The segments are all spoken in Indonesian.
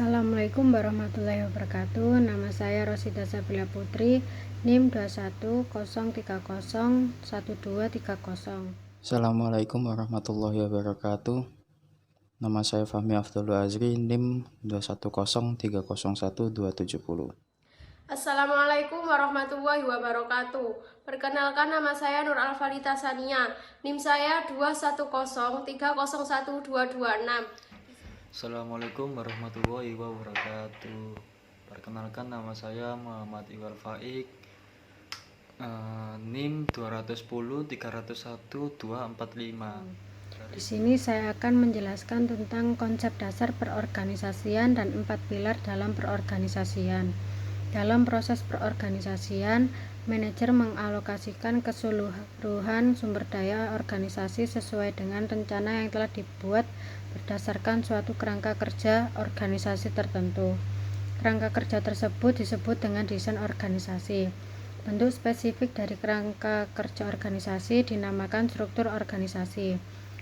Assalamualaikum warahmatullahi wabarakatuh. Nama saya Rosida Sabila Putri, NIM 2103012330. Assalamualaikum warahmatullahi wabarakatuh. Nama saya Fahmi Afdhul Azri, NIM 21030127. Assalamualaikum warahmatullahi wabarakatuh. Perkenalkan, nama saya Nur Alfalita Sania. NIM saya 21030126. Assalamualaikum warahmatullahi wabarakatuh. Perkenalkan, nama saya Muhammad Iwal Faik, NIM 210301245. Di sini saya akan menjelaskan tentang konsep dasar perorganisasian dan 4 pilar dalam perorganisasian. Dalam proses perorganisasian, manajer mengalokasikan keseluruhan sumber daya organisasi sesuai dengan rencana yang telah dibuat berdasarkan suatu kerangka kerja organisasi tertentu. Kerangka kerja tersebut disebut dengan desain organisasi. Bentuk spesifik dari kerangka kerja organisasi dinamakan struktur organisasi.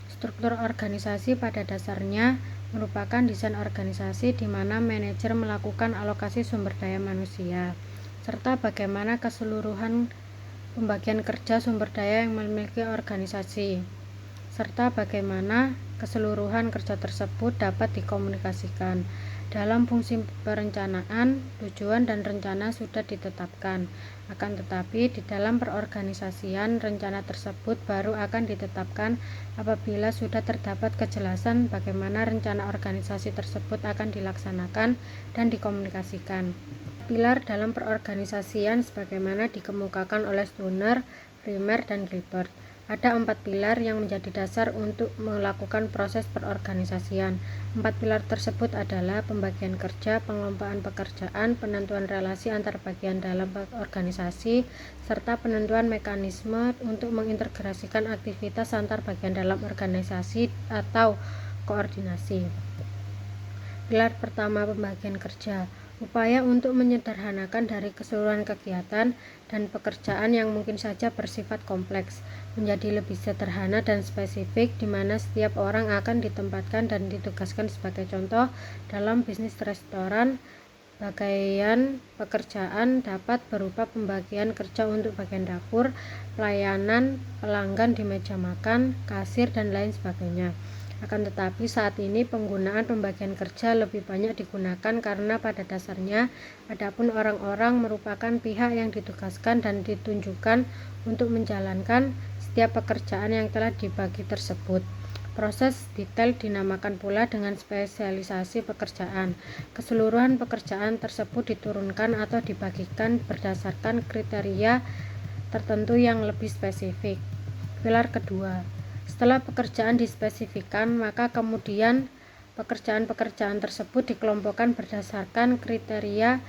Struktur organisasi pada dasarnya merupakan desain organisasi di mana manajer melakukan alokasi sumber daya manusia, serta bagaimana keseluruhan pembagian kerja sumber daya yang memiliki organisasi, serta bagaimana keseluruhan kerja tersebut dapat dikomunikasikan. Dalam fungsi perencanaan, tujuan dan rencana sudah ditetapkan. Akan tetapi, di dalam perorganisasian, rencana tersebut baru akan ditetapkan apabila sudah terdapat kejelasan bagaimana rencana organisasi tersebut akan dilaksanakan dan dikomunikasikan. Pilar dalam perorganisasian sebagaimana dikemukakan oleh Stoner, Primer, dan Gilbert. Ada 4 pilar yang menjadi dasar untuk melakukan proses perorganisasian. 4 pilar tersebut adalah pembagian kerja, pengelompokan pekerjaan, penentuan relasi antar bagian dalam organisasi, serta penentuan mekanisme untuk mengintegrasikan aktivitas antar bagian dalam organisasi atau koordinasi. Pilar pertama, pembagian kerja. Upaya untuk menyederhanakan dari keseluruhan kegiatan dan pekerjaan yang mungkin saja bersifat kompleks menjadi lebih sederhana dan spesifik, di mana setiap orang akan ditempatkan dan ditugaskan sebagai contoh dalam bisnis restoran. Bagian pekerjaan dapat berupa pembagian kerja untuk bagian dapur, pelayanan pelanggan di meja makan, kasir, dan lain sebagainya. Akan tetapi saat ini penggunaan pembagian kerja lebih banyak digunakan karena pada dasarnya adapun orang-orang merupakan pihak yang ditugaskan dan ditunjukkan untuk menjalankan setiap pekerjaan yang telah dibagi tersebut. Proses detail dinamakan pula dengan spesialisasi pekerjaan. Keseluruhan pekerjaan tersebut diturunkan atau dibagikan berdasarkan kriteria tertentu yang lebih spesifik. Pilar kedua, setelah pekerjaan dispesifikkan, maka kemudian pekerjaan-pekerjaan tersebut dikelompokkan berdasarkan kriteria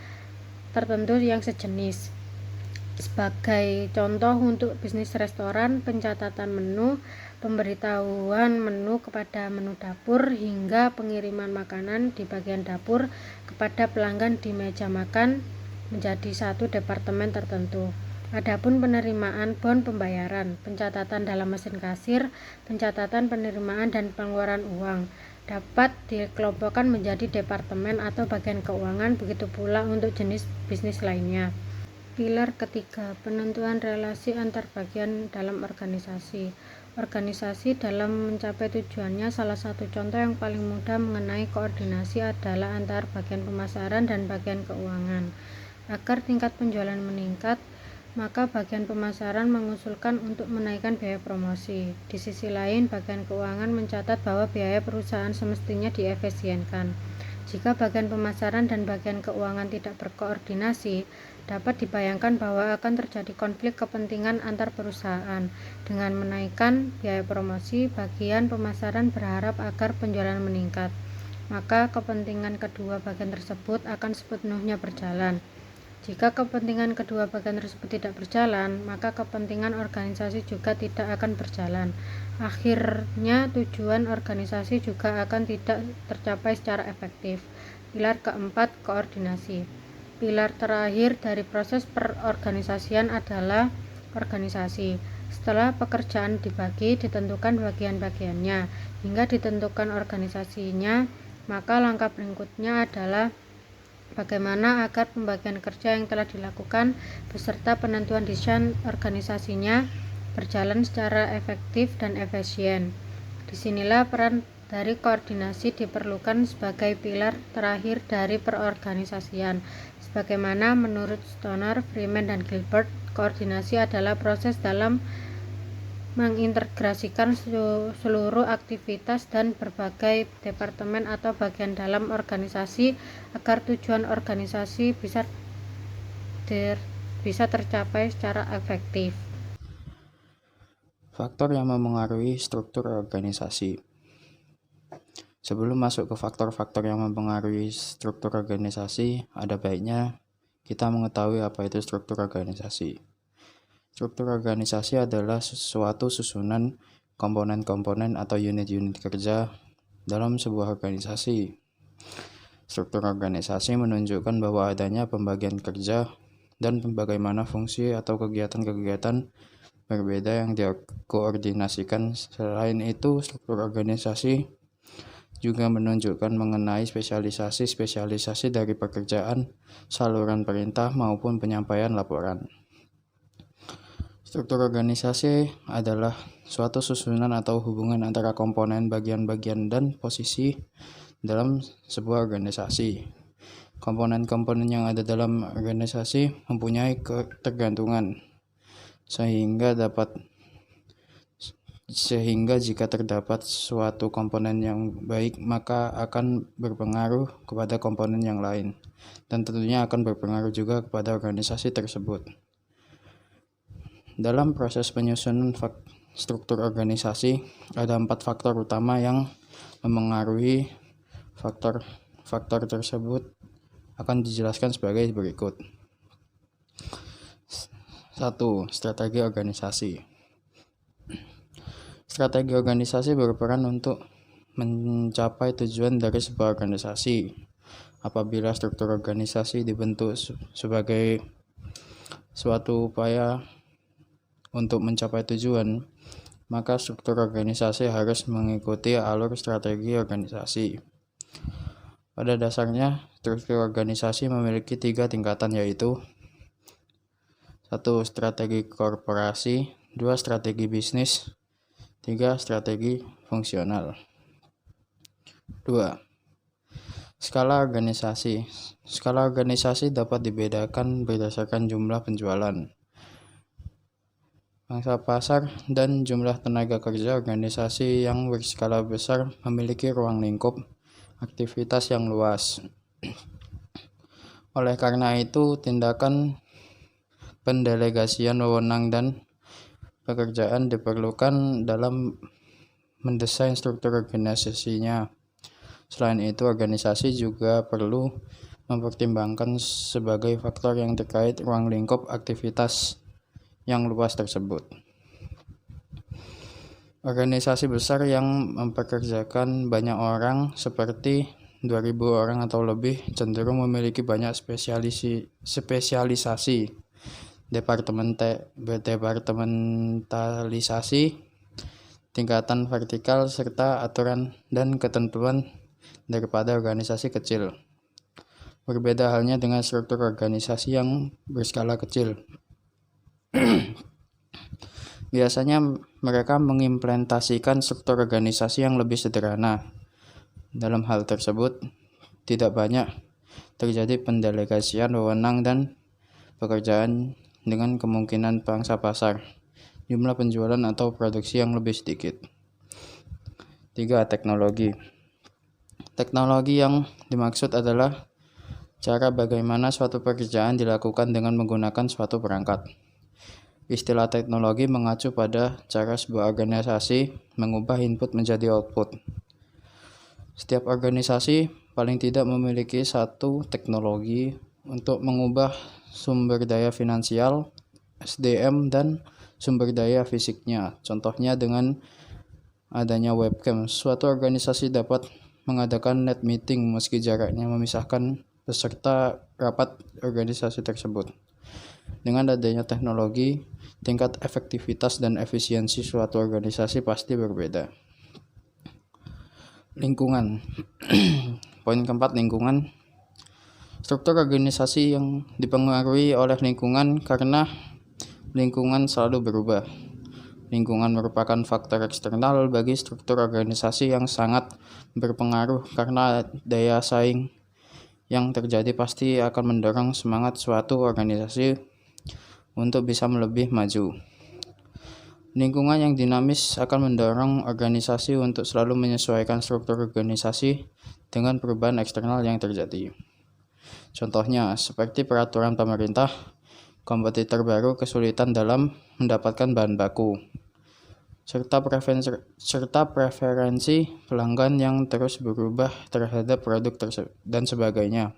tertentu yang sejenis. Sebagai contoh untuk bisnis restoran, pencatatan menu, pemberitahuan menu kepada menu dapur, hingga pengiriman makanan di bagian dapur kepada pelanggan di meja makan menjadi satu departemen tertentu. Adapun penerimaan bon pembayaran, pencatatan dalam mesin kasir, pencatatan penerimaan dan pengeluaran uang dapat dikelompokkan menjadi departemen atau bagian keuangan, begitu pula untuk jenis bisnis lainnya. Pilar ketiga, penentuan relasi antar bagian dalam organisasi. Organisasi dalam mencapai tujuannya, salah satu contoh yang paling mudah mengenai koordinasi adalah antar bagian pemasaran dan bagian keuangan. Agar tingkat penjualan meningkat, maka bagian pemasaran mengusulkan untuk menaikkan biaya promosi. Di sisi lain, bagian keuangan mencatat bahwa biaya perusahaan semestinya diefisienkan. Jika bagian pemasaran dan bagian keuangan tidak berkoordinasi, dapat dibayangkan bahwa akan terjadi konflik kepentingan antar perusahaan. Dengan menaikkan biaya promosi, bagian pemasaran berharap agar penjualan meningkat, maka kepentingan kedua bagian tersebut akan sepenuhnya berjalan. Jika kepentingan kedua bagian tersebut tidak berjalan, maka kepentingan organisasi juga tidak akan berjalan. Akhirnya tujuan organisasi juga akan tidak tercapai secara efektif. Pilar keempat, koordinasi. Pilar terakhir dari proses perorganisasian adalah organisasi. Setelah pekerjaan dibagi, ditentukan bagian-bagiannya, hingga ditentukan organisasinya, Maka langkah berikutnya adalah bagaimana agar pembagian kerja yang telah dilakukan beserta penentuan desain organisasinya berjalan secara efektif dan efisien. Disinilah peran dari koordinasi diperlukan sebagai pilar terakhir dari perorganisasian. Sebagaimana menurut Stoner, Freeman, dan Gilbert, koordinasi adalah proses dalam mengintegrasikan seluruh aktivitas dan berbagai departemen atau bagian dalam organisasi agar tujuan organisasi bisa tercapai secara efektif. Faktor yang memengaruhi struktur organisasi. Sebelum masuk ke faktor-faktor yang mempengaruhi struktur organisasi, ada baiknya kita mengetahui apa itu struktur organisasi. Struktur organisasi adalah suatu susunan komponen-komponen atau unit-unit kerja dalam sebuah organisasi. Struktur organisasi menunjukkan bahwa adanya pembagian kerja dan bagaimana fungsi atau kegiatan-kegiatan berbeda yang dikoordinasikan. Selain itu, struktur organisasi juga menunjukkan mengenai spesialisasi dari pekerjaan, saluran perintah maupun penyampaian laporan. Struktur organisasi adalah suatu susunan atau hubungan antara komponen, bagian-bagian, dan posisi dalam sebuah organisasi. Komponen-komponen yang ada dalam organisasi mempunyai ketergantungan, sehingga jika terdapat suatu komponen yang baik, maka akan berpengaruh kepada komponen yang lain, dan tentunya akan berpengaruh juga kepada organisasi tersebut. Dalam proses penyusunan struktur organisasi, ada 4 faktor utama yang memengaruhi faktor tersebut akan dijelaskan sebagai berikut. 1. Strategi organisasi. Strategi organisasi berperan untuk mencapai tujuan dari sebuah organisasi. Apabila struktur organisasi dibentuk sebagai suatu upaya untuk mencapai tujuan, maka struktur organisasi harus mengikuti alur strategi organisasi. Pada dasarnya, struktur organisasi memiliki 3 tingkatan, yaitu 1. Strategi korporasi, 2. Strategi bisnis, 3. Strategi fungsional. 2. Skala organisasi. Skala organisasi dapat dibedakan berdasarkan jumlah penjualan, pangsa pasar, dan jumlah tenaga kerja. Organisasi yang berskala besar memiliki ruang lingkup aktivitas yang luas. Oleh karena itu, tindakan pendelegasian wewenang dan pekerjaan diperlukan dalam mendesain struktur organisasinya. Selain itu, organisasi juga perlu mempertimbangkan sebagai faktor yang terkait ruang lingkup aktivitas yang luas tersebut. Organisasi besar yang mempekerjakan banyak orang seperti 2.000 orang atau lebih cenderung memiliki banyak spesialisasi, departementalisasi, tingkatan vertikal, serta aturan dan ketentuan daripada organisasi kecil. Berbeda halnya dengan struktur organisasi yang berskala kecil. Biasanya mereka mengimplementasikan struktur organisasi yang lebih sederhana. Dalam hal tersebut, tidak banyak terjadi pendelegasian wewenang dan pekerjaan dengan kemungkinan pangsa pasar, jumlah penjualan atau produksi yang lebih sedikit. 3. Teknologi. Teknologi yang dimaksud adalah cara bagaimana suatu pekerjaan dilakukan dengan menggunakan suatu perangkat. Istilah teknologi mengacu pada cara sebuah organisasi mengubah input menjadi output. Setiap organisasi paling tidak memiliki satu teknologi untuk mengubah sumber daya finansial, SDM, dan sumber daya fisiknya. Contohnya dengan adanya webcam, suatu organisasi dapat mengadakan net meeting meski jaraknya memisahkan peserta rapat organisasi tersebut. Dengan adanya teknologi, tingkat efektivitas dan efisiensi suatu organisasi pasti berbeda. Lingkungan. Poin keempat, lingkungan. Struktur organisasi yang dipengaruhi oleh lingkungan karena lingkungan selalu berubah. Lingkungan merupakan faktor eksternal bagi struktur organisasi yang sangat berpengaruh karena daya saing yang terjadi pasti akan mendorong semangat suatu organisasi untuk bisa lebih maju. Lingkungan yang dinamis akan mendorong organisasi untuk selalu menyesuaikan struktur organisasi dengan perubahan eksternal yang terjadi. Contohnya, seperti peraturan pemerintah, kompetitor baru kesulitan dalam mendapatkan bahan baku, serta preferensi pelanggan yang terus berubah terhadap produk tersebut, dan sebagainya.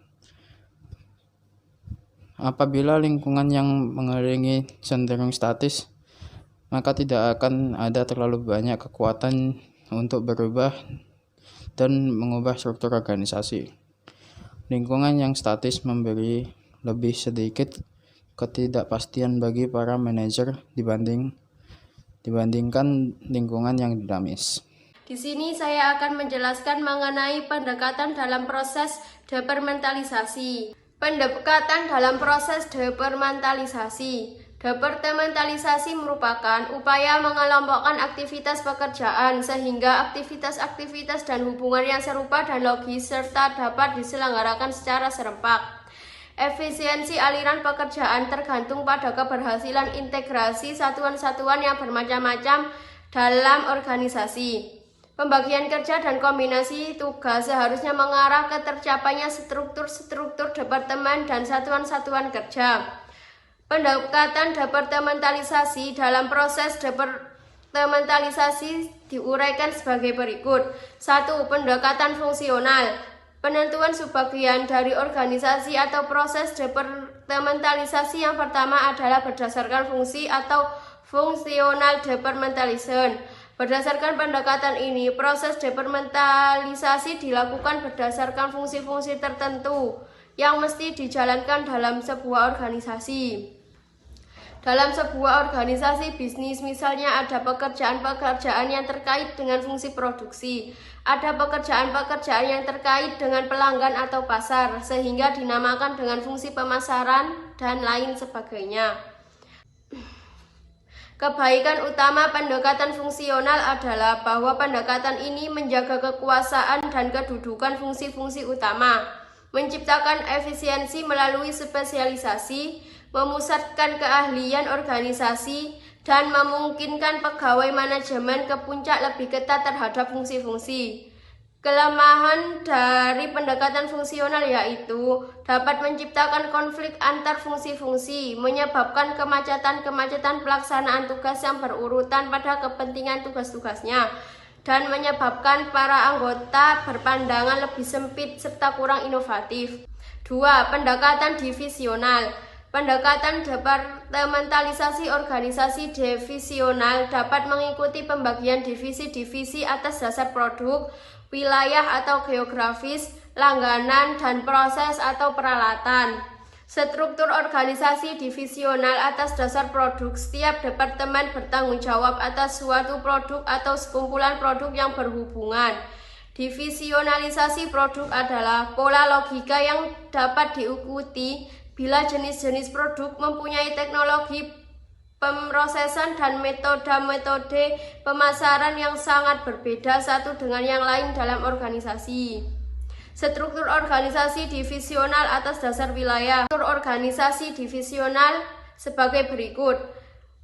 Apabila lingkungan yang mengelilingi cenderung statis, maka tidak akan ada terlalu banyak kekuatan untuk berubah dan mengubah struktur organisasi. Lingkungan yang statis memberi lebih sedikit ketidakpastian bagi para manajer dibandingkan lingkungan yang dinamis. Di sini saya akan menjelaskan mengenai pendekatan dalam proses departementalisasi. Pendekatan dalam proses departementalisasi. Departementalisasi merupakan upaya mengelompokkan aktivitas pekerjaan sehingga aktivitas-aktivitas dan hubungan yang serupa dan logis serta dapat diselenggarakan secara serempak. Efisiensi aliran pekerjaan tergantung pada keberhasilan integrasi satuan-satuan yang bermacam-macam dalam organisasi. Pembagian kerja dan kombinasi tugas seharusnya mengarah ke tercapainya struktur-struktur departemen dan satuan-satuan kerja. Pendekatan departementalisasi dalam proses departementalisasi diuraikan sebagai berikut. 1. Pendekatan fungsional. Penentuan subbagian dari organisasi atau proses departementalisasi yang pertama adalah berdasarkan fungsi atau functional departmentalism. Berdasarkan pendekatan ini, proses departementalisasi dilakukan berdasarkan fungsi-fungsi tertentu yang mesti dijalankan dalam sebuah organisasi. Dalam sebuah organisasi bisnis, misalnya ada pekerjaan-pekerjaan yang terkait dengan fungsi produksi, ada pekerjaan-pekerjaan yang terkait dengan pelanggan atau pasar, sehingga dinamakan dengan fungsi pemasaran dan lain sebagainya. Kebaikan utama pendekatan fungsional adalah bahwa pendekatan ini menjaga kekuasaan dan kedudukan fungsi-fungsi utama, menciptakan efisiensi melalui spesialisasi, memusatkan keahlian organisasi, dan memungkinkan pegawai manajemen ke puncak lebih ketat terhadap fungsi-fungsi. Kelemahan dari pendekatan fungsional yaitu dapat menciptakan konflik antar fungsi-fungsi, menyebabkan kemacetan-kemacetan pelaksanaan tugas yang berurutan pada kepentingan tugas-tugasnya, dan menyebabkan para anggota berpandangan lebih sempit serta kurang inovatif. 2. Pendekatan divisional. Pendekatan departementalisasi organisasi divisional dapat mengikuti pembagian divisi-divisi atas dasar produk, wilayah atau geografis, langganan, dan proses atau peralatan. Struktur organisasi divisional atas dasar produk. Setiap departemen bertanggung jawab atas suatu produk atau sekumpulan produk yang berhubungan. Divisionalisasi produk adalah pola logika yang dapat diikuti bila jenis-jenis produk mempunyai teknologi pemrosesan dan metode-metode pemasaran yang sangat berbeda satu dengan yang lain dalam organisasi. Struktur organisasi divisional atas dasar wilayah. Struktur organisasi divisional sebagai berikut.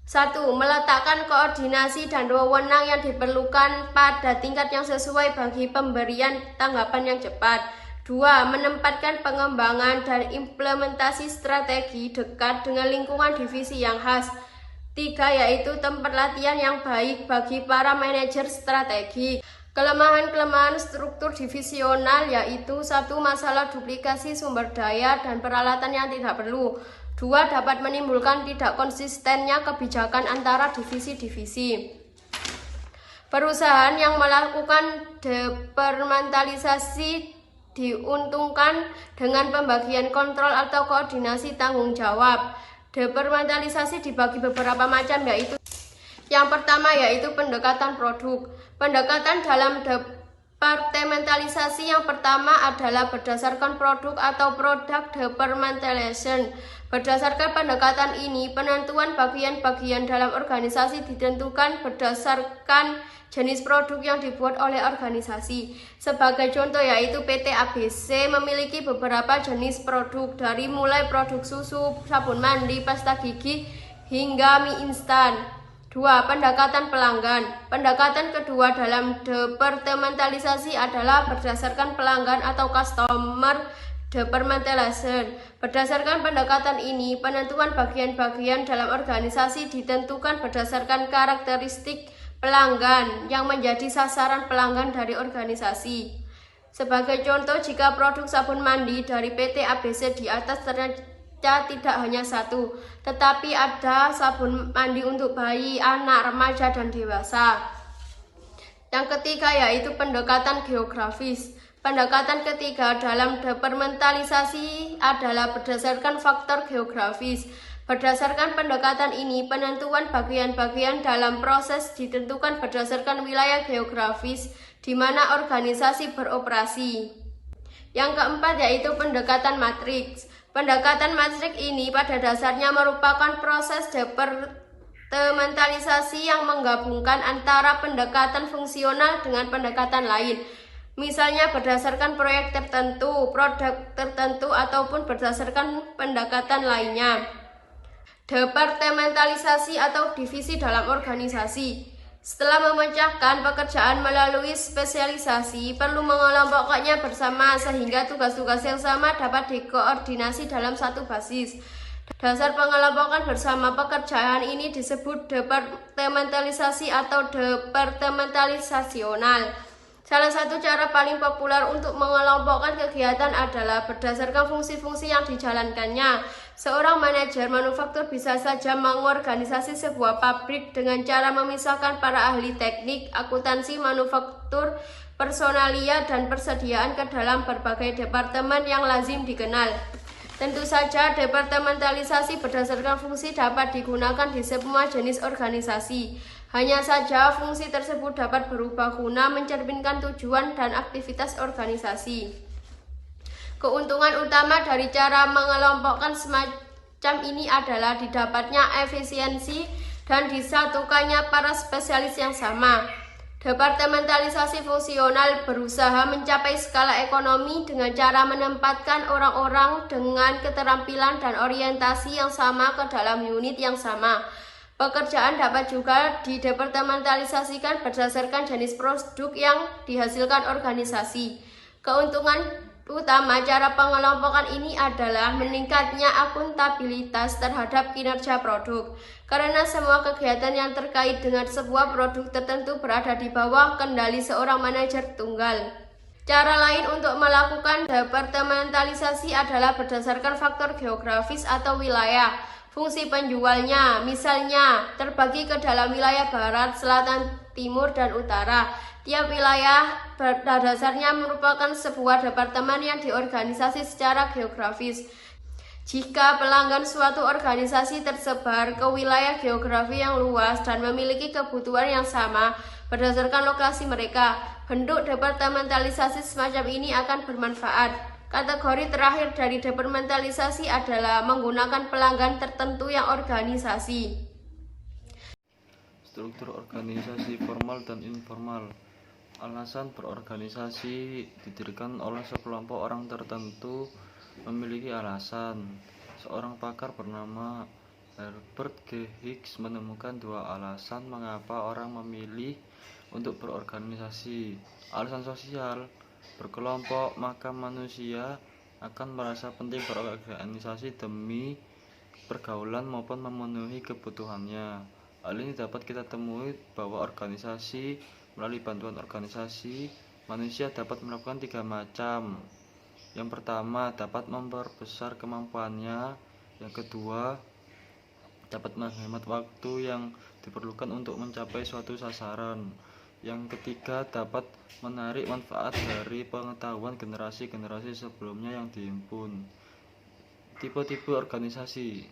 1. Meletakkan koordinasi dan wewenang yang diperlukan pada tingkat yang sesuai bagi pemberian tanggapan yang cepat. 2. Menempatkan pengembangan dan implementasi strategi dekat dengan lingkungan divisi yang khas. 3. Yaitu tempat latihan yang baik bagi para manajer strategi. Kelemahan-kelemahan struktur divisional yaitu 1. Masalah duplikasi sumber daya dan peralatan yang tidak perlu. 2. Dapat menimbulkan tidak konsistennya kebijakan antara divisi-divisi. Perusahaan yang melakukan departementalisasi diuntungkan dengan pembagian kontrol atau koordinasi tanggung jawab. Departementalisasi dibagi beberapa macam yaitu yang pertama yaitu pendekatan produk. Pendekatan dalam Departementalisasi yang pertama adalah berdasarkan produk atau product departmentalization. Berdasarkan pendekatan ini, penentuan bagian-bagian dalam organisasi ditentukan berdasarkan jenis produk yang dibuat oleh organisasi. Sebagai contoh yaitu PT ABC memiliki beberapa jenis produk dari mulai produk susu, sabun mandi, pasta gigi, hingga mie instan. 2. Pendekatan pelanggan. Pendekatan kedua dalam departementalisasi adalah berdasarkan pelanggan atau customer departmentalization. Berdasarkan pendekatan ini, penentuan bagian-bagian dalam organisasi ditentukan berdasarkan karakteristik pelanggan yang menjadi sasaran pelanggan dari organisasi. Sebagai contoh, jika produk sabun mandi dari PT ABC di atas ternyata tidak hanya satu, tetapi ada sabun mandi untuk bayi, anak, remaja, dan dewasa. Yang ketiga yaitu pendekatan geografis. Pendekatan ketiga dalam departementalisasi adalah berdasarkan faktor geografis. Berdasarkan pendekatan ini, penentuan bagian-bagian dalam proses ditentukan berdasarkan wilayah geografis di mana organisasi beroperasi. Yang keempat yaitu pendekatan matriks. Pendekatan matriks ini pada dasarnya merupakan proses departementalisasi yang menggabungkan antara pendekatan fungsional dengan pendekatan lain. Misalnya berdasarkan proyek tertentu, produk tertentu, ataupun berdasarkan pendekatan lainnya. Departementalisasi atau divisi dalam organisasi. Setelah memecahkan pekerjaan melalui spesialisasi, perlu mengelompokkannya bersama sehingga tugas-tugas yang sama dapat dikoordinasi dalam satu basis. Dasar pengelompokan bersama pekerjaan ini disebut departementalisasi atau departementalisasional. Salah satu cara paling populer untuk mengelompokkan kegiatan adalah berdasarkan fungsi-fungsi yang dijalankannya. Seorang manajer manufaktur bisa saja mengorganisasi sebuah pabrik dengan cara memisahkan para ahli teknik, akuntansi, manufaktur, personalia, dan persediaan ke dalam berbagai departemen yang lazim dikenal. Tentu saja, departementalisasi berdasarkan fungsi dapat digunakan di semua jenis organisasi. Hanya saja, fungsi tersebut dapat berubah guna mencerminkan tujuan dan aktivitas organisasi. Keuntungan utama dari cara mengelompokkan semacam ini adalah didapatnya efisiensi dan disatukannya para spesialis yang sama. Departementalisasi fungsional berusaha mencapai skala ekonomi dengan cara menempatkan orang-orang dengan keterampilan dan orientasi yang sama ke dalam unit yang sama. Pekerjaan dapat juga didepartementalisasikan berdasarkan jenis produk yang dihasilkan organisasi. Keuntungan utama cara pengelompokan ini adalah meningkatnya akuntabilitas terhadap kinerja produk, karena semua kegiatan yang terkait dengan sebuah produk tertentu berada di bawah kendali seorang manajer tunggal. Cara lain untuk melakukan departementalisasi adalah berdasarkan faktor geografis atau wilayah. Fungsi penjualnya, misalnya, terbagi ke dalam wilayah barat, selatan, timur, dan utara. Tiap wilayah pada dasarnya merupakan sebuah departemen yang diorganisasi secara geografis. Jika pelanggan suatu organisasi tersebar ke wilayah geografi yang luas dan memiliki kebutuhan yang sama berdasarkan lokasi mereka, bentuk departementalisasi semacam ini akan bermanfaat. Kategori terakhir dari departementalisasi adalah menggunakan pelanggan tertentu yang organisasi. Struktur organisasi formal dan informal. Alasan berorganisasi didirikan oleh sekelompok orang tertentu memiliki alasan. Seorang pakar bernama Herbert G. Hicks menemukan dua alasan mengapa orang memilih untuk berorganisasi. Alasan sosial. Berkelompok, maka manusia akan merasa penting berorganisasi demi pergaulan maupun memenuhi kebutuhannya. Hal ini dapat kita temui bahwa organisasi, melalui bantuan organisasi, manusia dapat melakukan 3 macam. Yang pertama, dapat memperbesar kemampuannya. Yang kedua, dapat menghemat waktu yang diperlukan untuk mencapai suatu sasaran. Yang ketiga, dapat menarik manfaat dari pengetahuan generasi-generasi sebelumnya yang dihimpun. Tipe-tipe organisasi.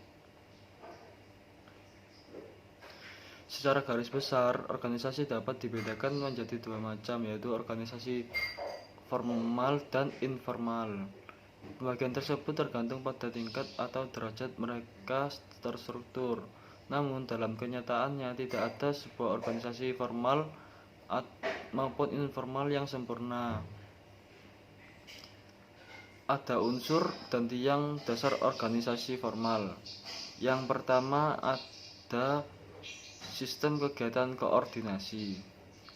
Secara garis besar, organisasi dapat dibedakan menjadi dua macam, yaitu organisasi formal dan informal. Pembagian tersebut tergantung pada tingkat atau derajat mereka terstruktur. Namun dalam kenyataannya tidak ada sebuah organisasi formal maupun informal yang sempurna. Ada unsur dan tiang dasar organisasi formal. Yang pertama ada sistem kegiatan koordinasi.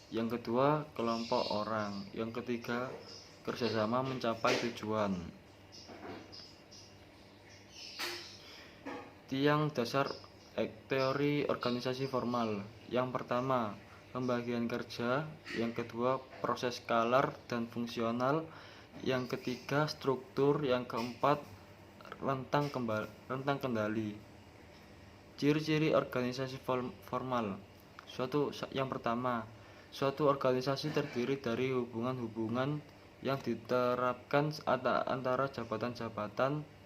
Yang kedua kelompok orang. Yang ketiga kerjasama mencapai tujuan. Tiang dasar teori organisasi formal. Yang pertama, pembagian kerja. Yang kedua, proses skalar dan fungsional. Yang ketiga, struktur. Yang keempat, rentang kendali. Ciri-ciri organisasi formal. Yang pertama, suatu organisasi terdiri dari hubungan-hubungan yang diterapkan antara jabatan-jabatan.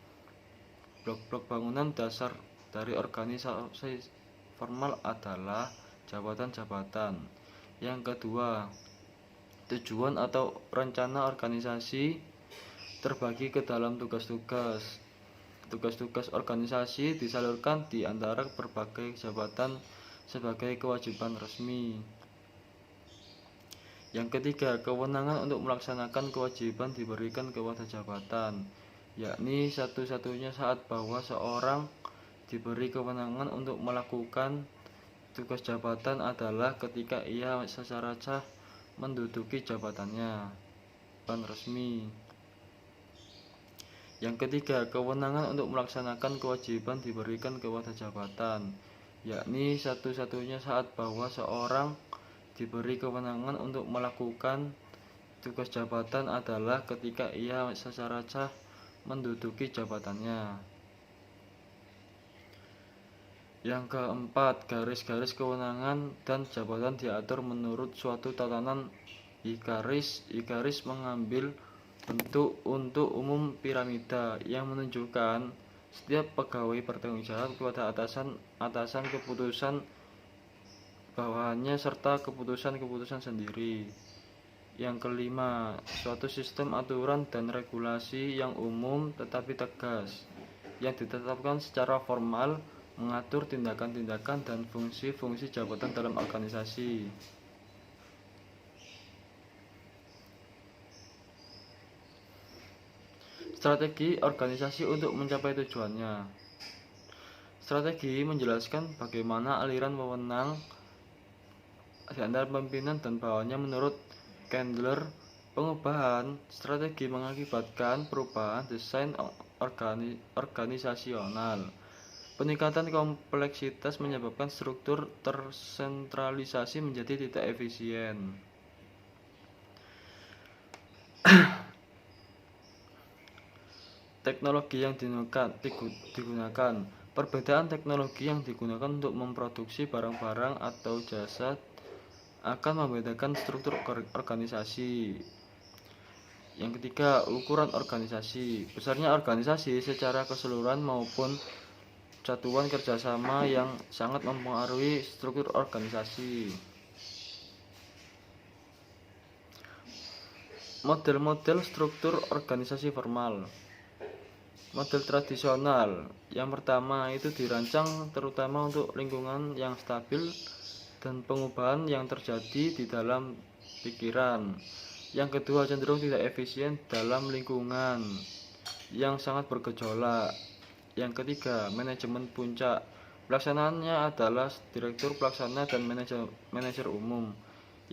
Blok-blok bangunan dasar dari organisasi formal adalah jabatan-jabatan. Yang kedua, tujuan atau rencana organisasi terbagi ke dalam tugas-tugas. Tugas-tugas organisasi disalurkan di antara berbagai jabatan sebagai kewajiban resmi. Yang ketiga, kewenangan untuk melaksanakan kewajiban diberikan kepada jabatan, yakni satu-satunya saat bahwa seorang diberi kewenangan untuk melakukan tugas jabatan adalah ketika ia secara sah menduduki jabatannya. Jabatan resmi. Yang ketiga, kewenangan untuk melaksanakan kewajiban diberikan kepada jabatan, yakni satu-satunya saat bahwa seorang diberi kewenangan untuk melakukan tugas jabatan adalah ketika ia secara sah menduduki jabatannya. Yang keempat, garis-garis kewenangan dan jabatan diatur menurut suatu tatanan I-garis. I-garis mengambil bentuk untuk umum piramida yang menunjukkan setiap pegawai bertanggung jawab kepada atasan keputusan bawahannya serta keputusan-keputusan sendiri. Yang kelima, suatu sistem aturan dan regulasi yang umum tetapi tegas, yang ditetapkan secara formal, mengatur tindakan-tindakan dan fungsi-fungsi jabatan dalam organisasi. Strategi organisasi untuk mencapai tujuannya. Strategi menjelaskan bagaimana aliran wewenang di antara pimpinan dan bawahannya menurut Candler. Pengubahan strategi mengakibatkan perubahan desain organisasional. Peningkatan kompleksitas menyebabkan struktur tersentralisasi menjadi tidak efisien. Teknologi yang digunakan. Perbedaan teknologi yang digunakan untuk memproduksi barang-barang atau jasa akan membedakan struktur organisasi. Yang ketiga, ukuran organisasi. Besarnya organisasi secara keseluruhan maupun satuan kerjasama yang sangat mempengaruhi struktur organisasi. Model-model struktur organisasi formal. Model tradisional. Yang pertama itu dirancang terutama untuk lingkungan yang stabil dan pengubahan yang terjadi di dalam pikiran. Yang kedua, cenderung tidak efisien dalam lingkungan yang sangat bergejolak. Yang ketiga, manajemen puncak. Pelaksanaannya adalah direktur pelaksana dan manajer umum.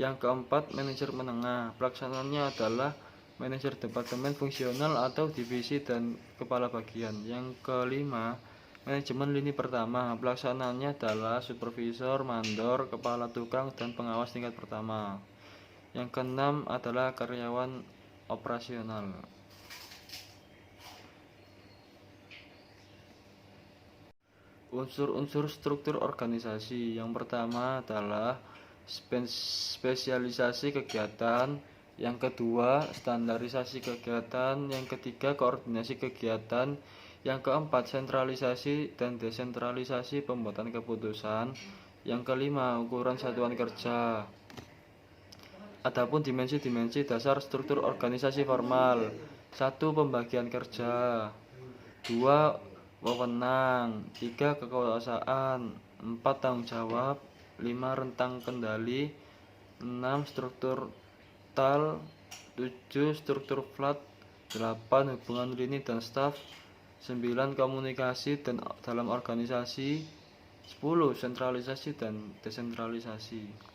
Yang keempat, manajer menengah. Pelaksanaannya adalah manajer departemen fungsional atau divisi dan kepala bagian. Yang kelima, manajemen lini pertama. Pelaksanaannya adalah supervisor, mandor, kepala tukang, dan pengawas tingkat pertama. Yang keenam adalah karyawan operasional. Unsur-unsur struktur organisasi. Yang pertama adalah spesialisasi kegiatan. Yang kedua, standarisasi kegiatan. Yang ketiga, koordinasi kegiatan. Yang keempat, sentralisasi dan desentralisasi pembuatan keputusan. Yang kelima, ukuran satuan kerja. Adapun dimensi-dimensi dasar struktur organisasi formal. 1. Pembagian kerja. 2. Wewenang. 3. Kekuasaan. 4. Tanggung jawab. 5. Rentang kendali. 6. Struktur tal. 7. Struktur flat. 8. Hubungan lini dan staf. 9. Komunikasi dalam organisasi. 10. Sentralisasi dan desentralisasi.